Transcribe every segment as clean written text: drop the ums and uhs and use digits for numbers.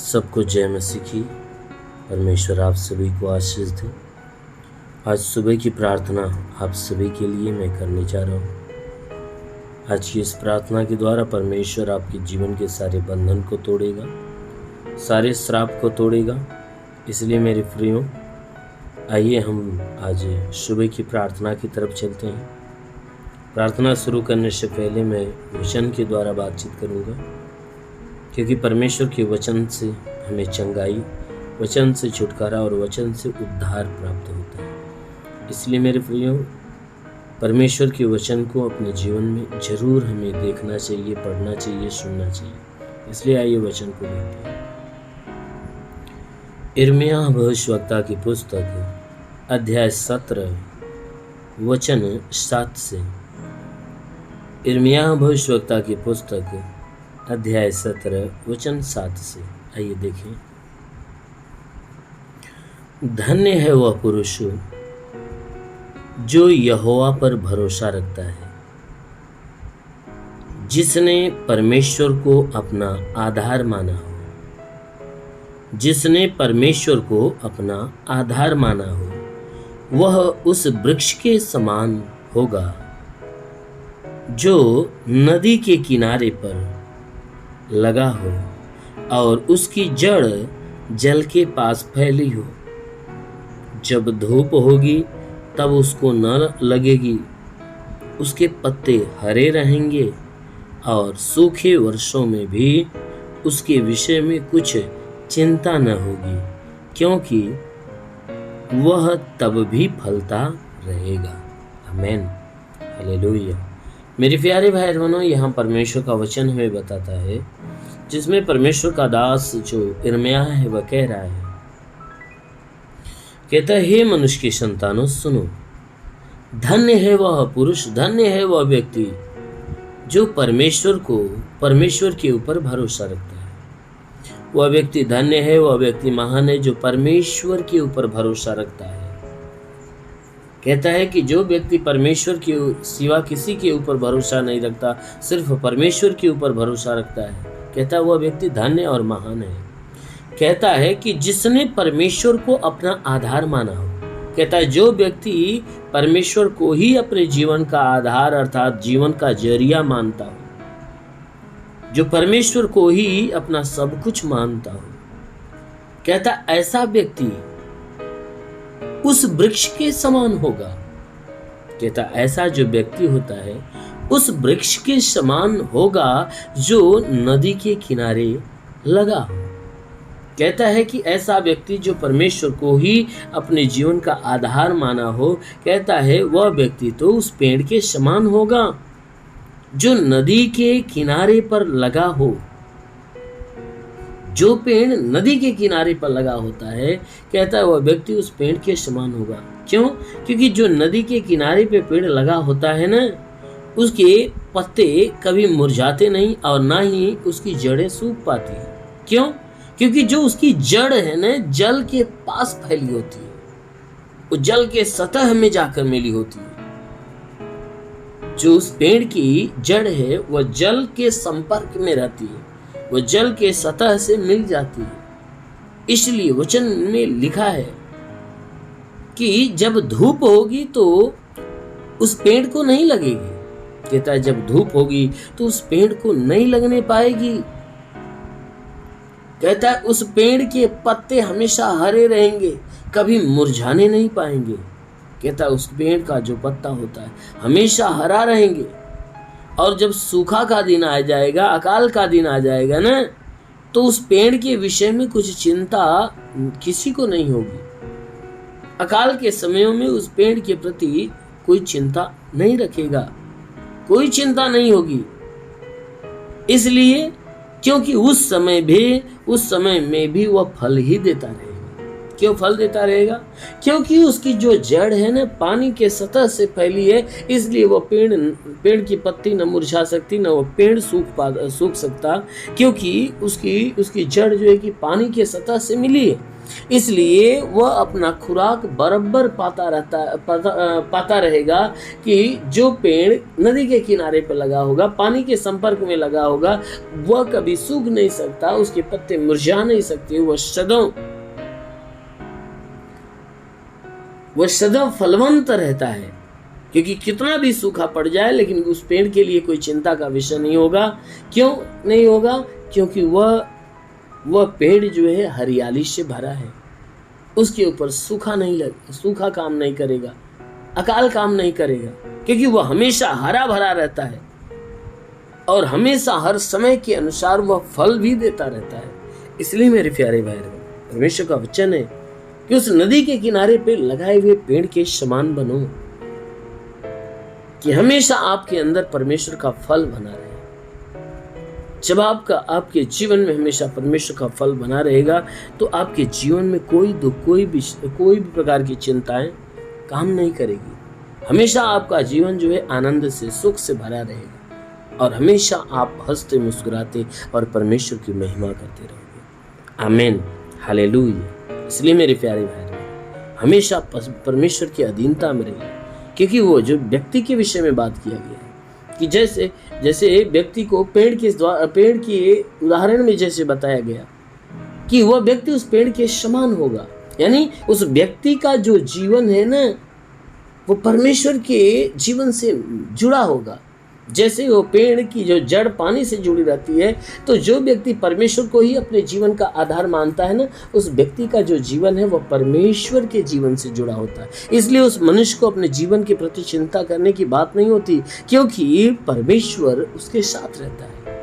सबको जय मसीह की। परमेश्वर आप सभी को आशीष दे। आज सुबह की प्रार्थना आप सभी के लिए मैं करने जा रहा हूँ। आज की इस प्रार्थना के द्वारा परमेश्वर आपके जीवन के सारे बंधन को तोड़ेगा, सारे श्राप को तोड़ेगा। इसलिए मेरे प्रियो, आइए हम आज सुबह की प्रार्थना की तरफ चलते हैं। प्रार्थना शुरू करने से पहले मैं वचन के द्वारा बातचीत करूँगा, क्योंकि परमेश्वर के वचन से हमें चंगाई, वचन से छुटकारा और वचन से उद्धार प्राप्त होता है। इसलिए मेरे प्रियो, परमेश्वर के वचन को अपने जीवन में जरूर हमें देखना चाहिए, पढ़ना चाहिए, सुनना चाहिए। इसलिए आइए वचन को देखते हैं। यिर्मयाह भविष्यवक्ता की पुस्तक अध्याय 17 वचन 7 से। यिर्मयाह भविष्यवक्ता की पुस्तक अध्याय 17 वचन 7 से। आइए देखें। धन्य है वह पुरुष जो यहोवा पर भरोसा रखता है, जिसने परमेश्वर को अपना आधार माना हो, जिसने परमेश्वर को अपना आधार माना हो। वह उस वृक्ष के समान होगा जो नदी के किनारे पर लगा हो और उसकी जड़ जल के पास फैली हो। जब धूप होगी तब उसको न लगेगी, उसके पत्ते हरे रहेंगे और सूखे वर्षों में भी उसके विषय में कुछ चिंता न होगी, क्योंकि वह तब भी फलता रहेगा। आमीन, हालेलुया। मेरे प्यारे भाई बहनों, यहाँ परमेश्वर का वचन हमें बताता है, जिसमें परमेश्वर का दास जो यिर्मयाह है वह कह रहा है, कहता है, हे मनुष्य की संतानों सुनो, धन्य है वह पुरुष, धन्य है वह व्यक्ति जो परमेश्वर के ऊपर भरोसा रखता है। वह व्यक्ति धन्य है, वह व्यक्ति महान है जो परमेश्वर के ऊपर भरोसा रखता है। कहता है कि जो व्यक्ति परमेश्वर के सिवा किसी के ऊपर भरोसा नहीं रखता, सिर्फ परमेश्वर के ऊपर भरोसा रखता है, कहता है वह व्यक्ति धन्य और महान है। कहता है कि जिसने परमेश्वर को अपना आधार माना हो। कहता है जो व्यक्ति परमेश्वर को ही अपने जीवन का आधार अर्थात जीवन का जरिया मानता हो, जो परमेश्वर को ही अपना सब कुछ मानता हो, कहता ऐसा व्यक्ति उस वृक्ष के समान होगा। कहता ऐसा जो व्यक्ति होता है उस वृक्ष के समान होगा जो नदी के किनारे लगा हो। कहता है कि ऐसा व्यक्ति जो परमेश्वर को ही अपने जीवन का आधार माना हो, कहता है वह व्यक्ति तो उस पेड़ के समान होगा जो नदी के किनारे पर लगा हो। जो पेड़ नदी के किनारे पर लगा होता है, कहता है वह व्यक्ति उस पेड़ के समान होगा। क्यों? क्योंकि जो नदी के किनारे पे पेड़ लगा होता है ना, उसके पत्ते कभी मुरझाते नहीं और ना ही उसकी जड़ें सूख पाती है। क्यों? क्योंकि जो उसकी जड़ है ना, जल के पास फैली होती है, वो जल के सतह में जाकर मिली होती है। जो उस पेड़ की जड़ है वह जल के संपर्क में रहती है, वो जल के सतह से मिल जाती है। इसलिए वचन में लिखा है कि जब धूप होगी तो उस पेड़ को नहीं लगेगी। कहता है जब धूप होगी तो उस पेड़ को नहीं लगने पाएगी। कहता है उस पेड़ के पत्ते हमेशा हरे रहेंगे, कभी मुरझाने नहीं पाएंगे। कहता है उस पेड़ का जो पत्ता होता है हमेशा हरा रहेंगे, और जब सूखा का दिन आ जाएगा, अकाल का दिन आ जाएगा ना, तो उस पेड़ के विषय में कुछ चिंता किसी को नहीं होगी। अकाल के समयों में उस पेड़ के प्रति कोई चिंता नहीं रखेगा, कोई चिंता नहीं होगी। इसलिए क्योंकि उस समय में भी वह फल ही देता रहेगा। क्यों फल देता रहेगा? क्योंकि उसकी जो जड़ है ना, पानी के सतह से फैली है, इसलिए वह पेड़ की पत्ती न मुरझा सकती, न वह पेड़ सूख सकता, क्योंकि उसकी जड़ जो है कि पानी के सतह से मिली है। इसलिए वह अपना खुराक बराबर पाता रहेगा कि जो पेड़ नदी के किनारे पर लगा होगा, पानी के संपर्क में लगा होगा, वह कभी सूख नहीं सकता, उसके पत्ते मुरझा नहीं सकते, वह सदैव फलवंत रहता है। क्योंकि कितना भी सूखा पड़ जाए लेकिन उस पेड़ के लिए कोई चिंता का विषय नहीं होगा। क्यों नहीं होगा? क्योंकि वह पेड़ जो है हरियाली से भरा है, उसके ऊपर सूखा काम नहीं करेगा, अकाल काम नहीं करेगा, क्योंकि वह हमेशा हरा भरा रहता है और हमेशा हर समय के अनुसार वह फल भी देता रहता है। इसलिए मेरे प्यारे भाई, परमेश्वर का वचन है कि उस नदी के किनारे पे लगाए हुए पेड़ के समान बनो, कि हमेशा आपके अंदर परमेश्वर का फल बना रहे। जब आपके जीवन में हमेशा परमेश्वर का फल बना रहेगा तो आपके जीवन में कोई दुख, कोई भी प्रकार की चिंताएं काम नहीं करेगी। हमेशा आपका जीवन जो है आनंद से, सुख से भरा रहेगा और हमेशा आप हंसते मुस्कुराते और परमेश्वर की महिमा करते रहोगे। आमीन, हालेलुया। इसलिए मेरे प्यारे भाई, हमेशा परमेश्वर की अधीनता में रहिए, क्योंकि वो जो व्यक्ति के विषय में बात किया गया है कि जैसे व्यक्ति को पेड़ के उदाहरण में जैसे बताया गया कि वह व्यक्ति उस पेड़ के समान होगा, यानी उस व्यक्ति का जो जीवन है ना, वो परमेश्वर के जीवन से जुड़ा होगा। जैसे वो पेड़ की जो जड़ पानी से जुड़ी रहती है, तो जो व्यक्ति परमेश्वर को ही अपने जीवन का आधार मानता है ना, उस व्यक्ति का जो जीवन है वह परमेश्वर के जीवन से जुड़ा होता है। इसलिए उस मनुष्य को अपने जीवन के प्रति चिंता करने की बात नहीं होती, क्योंकि परमेश्वर उसके साथ रहता है।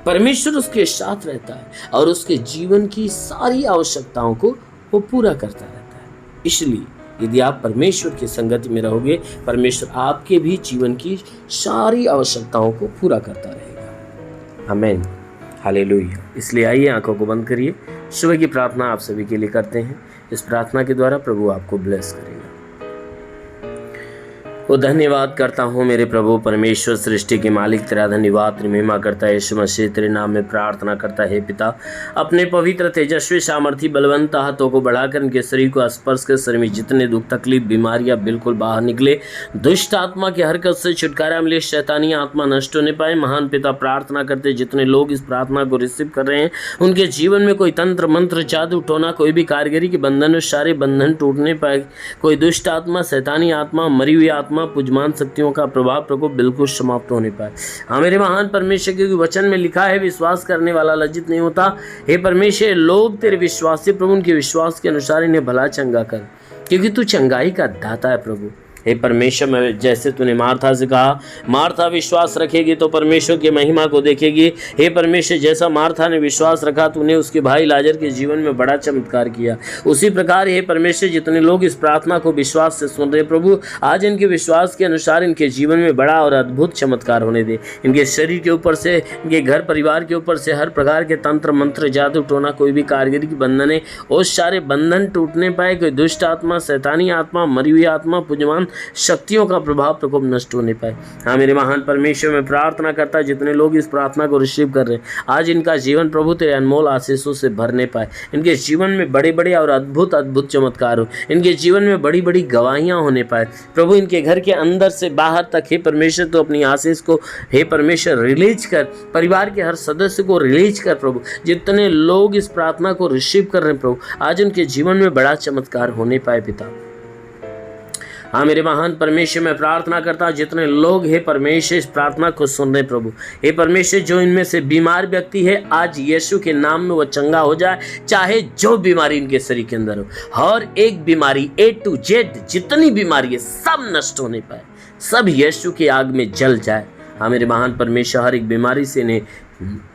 परमेश्वर उसके साथ रहता है और उसके जीवन की सारी आवश्यकताओं को वो पूरा करता रहता है। इसलिए यदि आप परमेश्वर की संगति में रहोगे, परमेश्वर आपके भी जीवन की सारी आवश्यकताओं को पूरा करता रहेगा। आमीन, हालेलुया। इसलिए आइए आंखों को बंद करिए। सुबह की प्रार्थना आप सभी के लिए करते हैं। इस प्रार्थना के द्वारा प्रभु आपको ब्लेस करेगा। वो धन्यवाद करता हूँ मेरे प्रभु परमेश्वर, सृष्टि के मालिक, तेरा धन्यवाद, तेरी महिमा करता है यीशु मसीह, तेरे नाम में प्रार्थना करता है पिता। अपने पवित्र तेजस्वी सामर्थी बलवंत हाथों को बढ़ाकर इनके शरीर को स्पर्श कर शरीर में जितने दुख तकलीफ बीमारियां बिल्कुल बाहर निकले, दुष्ट आत्मा की हरकत से छुटकारा मिले, शैतानी आत्मा नष्ट होने पाए। महान पिता, प्रार्थना करते जितने लोग इस प्रार्थना को रिसीव कर रहे हैं, उनके जीवन में कोई तंत्र मंत्र जादू टोना, कोई भी कारीगरी के बंधन, सारे बंधन टूटने पाए। कोई दुष्ट आत्मा, शैतानी आत्मा, मरी हुई आत्मा, पुजमान शक्तियों का प्रभाव प्रकोप बिल्कुल समाप्त होने पाए। हाँ मेरे महान परमेश्वर, के वचन में लिखा है विश्वास करने वाला लज्जित नहीं होता। हे परमेश्वर, लोग तेरे विश्वास से प्रभु उनके विश्वास के अनुसार इन्हें भला चंगा कर, क्योंकि तू चंगाई का दाता है प्रभु। हे परमेश्वर, मैं जैसे तूने मार्था से कहा, मार्था विश्वास रखेगी तो परमेश्वर की महिमा को देखेगी। हे परमेश्वर, जैसा मार्था ने विश्वास रखा, तूने उसके भाई लाजर के जीवन में बड़ा चमत्कार किया। उसी प्रकार हे परमेश्वर, जितने लोग इस प्रार्थना को विश्वास से सुन रहे प्रभु, आज इनके विश्वास के अनुसार इनके जीवन में बड़ा और अद्भुत चमत्कार होने दे। इनके शरीर के ऊपर से, इनके घर परिवार के ऊपर से हर प्रकार के तंत्र मंत्र, जादू टोना, कोई भी कारीगरी की बंधन है, वो सारे बंधन टूटने पाए। कोई दुष्ट आत्मा, शैतानी आत्मा, मरी हुई आत्मा, पुजमान शक्तियों का प्रभाव प्रकोप नष्ट होने पाए। हाँ मेरे महान परमेश्वर, मैं प्रार्थना करता जितने लोग इस प्रार्थना को रिसीव कर रहे हैं, आज इनका जीवन प्रभु तेरे अनमोल आशीषों से भरने पाए। इनके जीवन में बड़े बड़े और अद्भुत अद्भुत चमत्कार हो, इनके जीवन में बड़ी बड़ी गवाहियां होने पाए प्रभु। इनके घर के अंदर से बाहर तक हे परमेश्वर, तो अपनी आशीष को हे परमेश्वर रिलीज कर, परिवार के हर सदस्य को रिलीज कर प्रभु। जितने लोग इस प्रार्थना को रिसीव कर रहे हैं प्रभु, आज उनके जीवन में बड़ा चमत्कार होने पाए पिता। हाँ मेरे महान परमेश्वर, मैं प्रार्थना करता हूँ जितने लोग हे परमेश्वर इस प्रार्थना को सुन रहे प्रभु, हे परमेश्वर, जो इनमें से बीमार व्यक्ति है, आज यीशु के नाम में वो चंगा हो जाए। चाहे जो बीमारी इनके शरीर के अंदर हो, हर एक बीमारी A to Z जितनी बीमारी है सब नष्ट होने पाए, सब यीशु की आग में जल जाए। हाँ मेरे महान परमेश्वर, हर एक बीमारी से इन्हें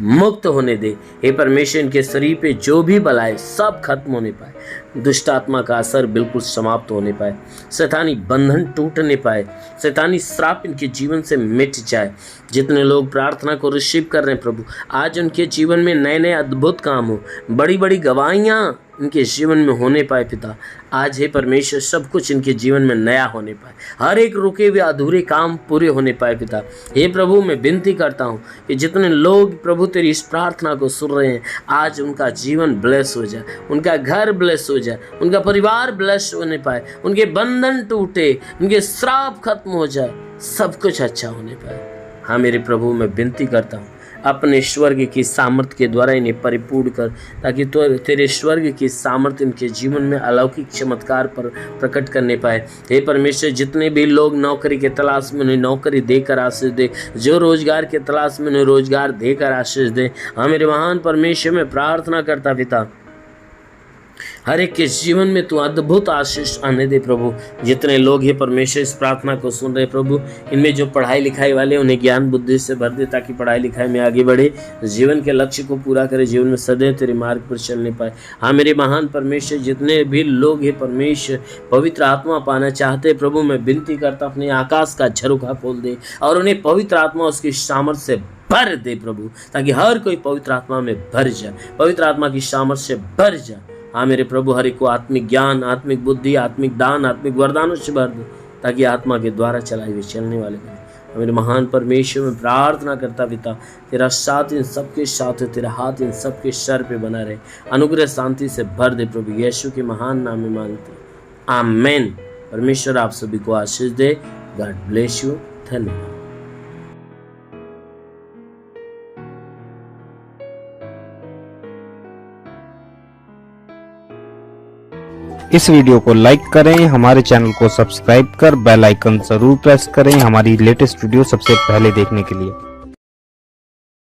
मुक्त होने दे। हे परमेश्वर, इनके शरीर पे जो भी बलाए सब खत्म होने पाए, दुष्ट आत्मा का असर बिल्कुल समाप्त होने पाए, शैतानी बंधन टूटने पाए, शैतानी श्राप इनके जीवन से मिट जाए। जितने लोग प्रार्थना को रिसीव कर रहे हैं प्रभु, आज उनके जीवन में नए नए अद्भुत काम हो, बड़ी बड़ी गवाहियाँ इनके जीवन में होने पाए पिता। आज हे परमेश्वर सब कुछ इनके जीवन में नया होने पाए, हर एक रुके हुए अधूरे काम पूरे होने पाए पिता। हे प्रभु मैं विनती करता हूँ कि जितने लोग प्रभु तेरी इस प्रार्थना को सुन रहे हैं, आज उनका जीवन ब्लेस हो जाए, उनका घर ब्लेस हो जाए, उनका परिवार ब्लेस होने पाए, उनके बंधन टूटे, उनके श्राप खत्म हो जाए, सब कुछ अच्छा होने पाए। हाँ मेरे प्रभु मैं विनती करता हूँ अपने स्वर्ग की सामर्थ्य के द्वारा इन्हें परिपूर्ण कर, ताकि तो तेरे स्वर्ग की सामर्थ्य इनके जीवन में अलौकिक चमत्कार पर प्रकट करने पाए। हे परमेश्वर जितने भी लोग नौकरी के तलाश में उन्हें नौकरी देकर आशीष दे, जो रोजगार के तलाश में उन्हें रोजगार देकर आशीष दे। हाँ मेरे महान परमेश्वर में प्रार्थना करता पिता, हर एक के जीवन में तू अद्भुत आशीष आने दे प्रभु। जितने लोग ये परमेश्वर इस प्रार्थना को सुन रहे प्रभु, इनमें जो पढ़ाई लिखाई वाले उन्हें ज्ञान बुद्धि से भर दे, ताकि पढ़ाई लिखाई में आगे बढ़े, जीवन के लक्ष्य को पूरा करे, जीवन में सदैव तेरे मार्ग पर चलने पाए। हाँ मेरे महान परमेश्वर जितने भी लोग ये परमेश्वर पवित्र आत्मा पाना चाहते प्रभु, मैं विनती करता अपने आकाश का झरोखा खोल दे और उन्हें पवित्र आत्मा उसकी सामर्थ्य से भर दे प्रभु, ताकि हर कोई पवित्र आत्मा में भर जाए, पवित्र आत्मा की सामर्थ्य से भर जाए। हाँ मेरे प्रभु हर एक को आत्मिक ज्ञान, आत्मिक बुद्धि, आत्मिक दान, आत्मिक वरदानों से भर दे, ताकि आत्मा के द्वारा चलाए हुए चलने वाले बने। मेरे महान परमेश्वर में प्रार्थना करता पिता, तेरा साथ इन सबके साथ है, तेरा हाथ इन सबके सर पे बना रहे, अनुग्रह शांति से भर दे प्रभु, यीशु के महान नाम में मांगते आमेन। परमेश्वर आप सभी को आशीष दे। God bless you. धन्यवाद। इस वीडियो को लाइक करें, हमारे चैनल को सब्सक्राइब कर बेल आइकन जरूर प्रेस करें हमारी लेटेस्ट वीडियो सबसे पहले देखने के लिए।